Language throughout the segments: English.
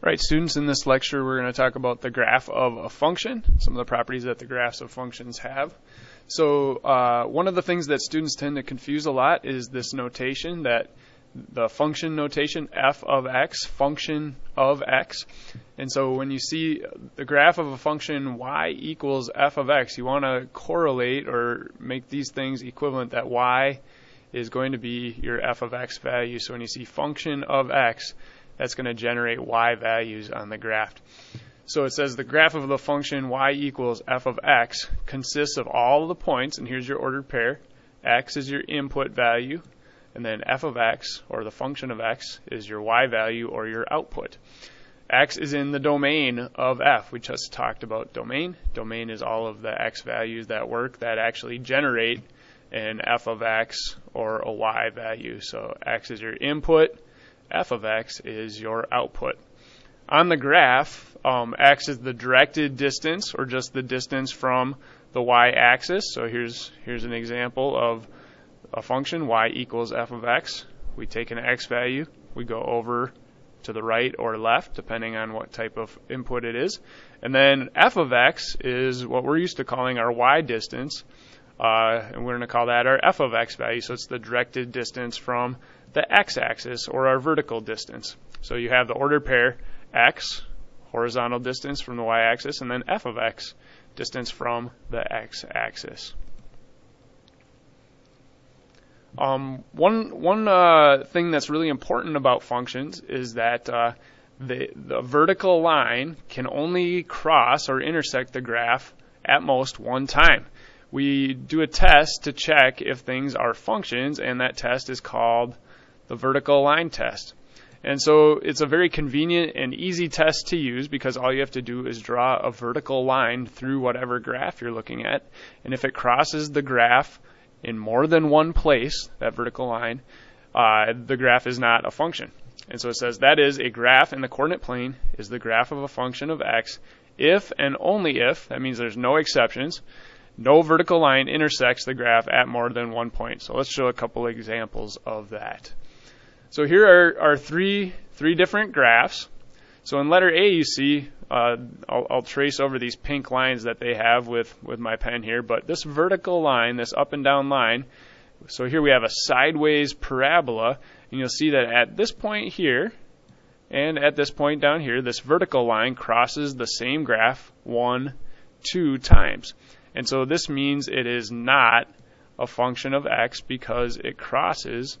All right, students, in this lecture we're going to talk about the graph of a function, some of the properties that the graphs of functions have. So one of the things that students tend to confuse a lot is this notation, that the function notation, f of x, function of x. And so when you see the graph of a function y equals f of x, you want to correlate or make these things equivalent, that y is going to be your f of x value. So when you see function of x, that's going to generate y values on the graph. So it says the graph of the function y equals f of x consists of all of the points, and here's your ordered pair. X is your input value, and then f of x, or the function of x, is your y value or your output. X is in the domain of f. We just talked about domain. Domain is all of the x values that work that actually generate an f of x or a y value. So x is your input, f of x is your output. On the graph, x is the directed distance, or just the distance from the y-axis. So here's an example of a function, y equals f of x. We take an x value, we go over to the right or left, depending on what type of input it is. And then f of x is what we're used to calling our y distance, and we're going to call that our f of x value. So it's the directed distance from the x-axis, or our vertical distance. So you have the ordered pair, x, horizontal distance from the y-axis, and then f of x, distance from the x-axis. One thing that's really important about functions is that the vertical line can only cross or intersect the graph at most one time. We do a test to check if things are functions, and that test is called the vertical line test. And so it's a very convenient and easy test to use, because all you have to do is draw a vertical line through whatever graph you're looking at. And if it crosses the graph in more than one place, that vertical line, the graph is not a function. And so it says that is a graph in the coordinate plane is the graph of a function of x if and only if, that means there's no exceptions, no vertical line intersects the graph at more than one point. So let's show a couple examples of that. So here are three different graphs. So in letter A, you see, I'll trace over these pink lines that they have with my pen here, but this vertical line, this up and down line, so here we have a sideways parabola, and you'll see that at this point here and at this point down here, this vertical line crosses the same graph 2 times. And so this means it is not a function of x because it crosses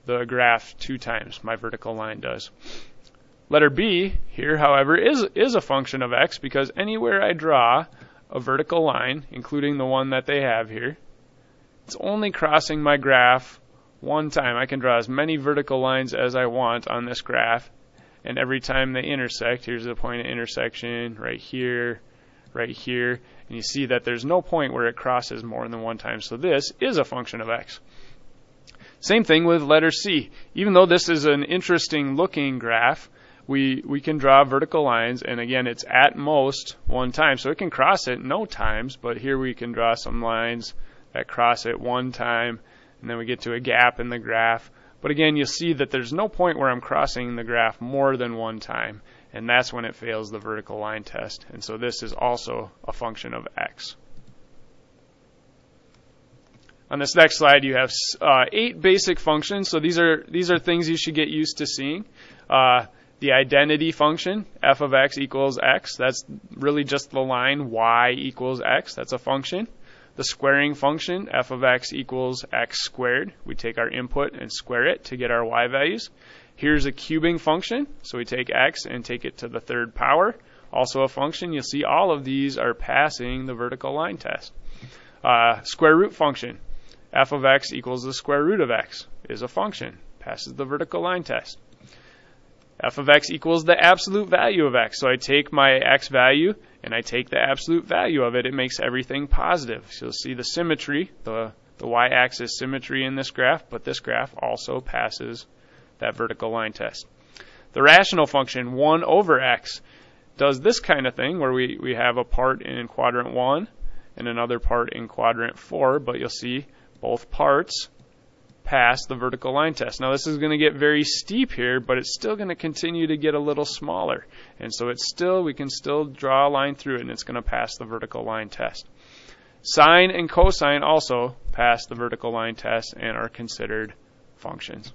the graph 2 times. My vertical line does. Letter B here, however, is a function of x, because anywhere I draw a vertical line, including the one that they have here, it's only crossing my graph one time. I can draw as many vertical lines as I want on this graph, and every time they intersect, here's the point of intersection, right here, and you see that there's no point where it crosses more than one time. So this is a function of x. Same thing with letter C. Even though this is an interesting looking graph, we can draw vertical lines, and again, it's at most one time. So it can cross it no times, but here we can draw some lines that cross it one time, and then we get to a gap in the graph. But again, you'll see that there's no point where I'm crossing the graph more than one time, and that's when it fails the vertical line test. And so this is also a function of x. On this next slide, you have 8 basic functions. So these are things you should get used to seeing. The identity function, f of x equals x. That's really just the line y equals x. That's a function. The squaring function, f of x equals x squared. We take our input and square it to get our y values. Here's a cubing function. So we take x and take it to the 3rd power. Also a function. You'll see all of these are passing the vertical line test. Square root function. F of x equals the square root of x is a function. Passes the vertical line test. F of x equals the absolute value of x. So I take my x value and I take the absolute value of it. It makes everything positive. So you'll see the symmetry, the y-axis symmetry in this graph, but this graph also passes that vertical line test. The rational function, 1 over x, does this kind of thing where we have a part in quadrant 1 and another part in quadrant 4, but you'll see both parts pass the vertical line test. Now this is going to get very steep here, but it's still going to continue to get a little smaller. And so we can still draw a line through it, and it's going to pass the vertical line test. Sine and cosine also pass the vertical line test and are considered functions.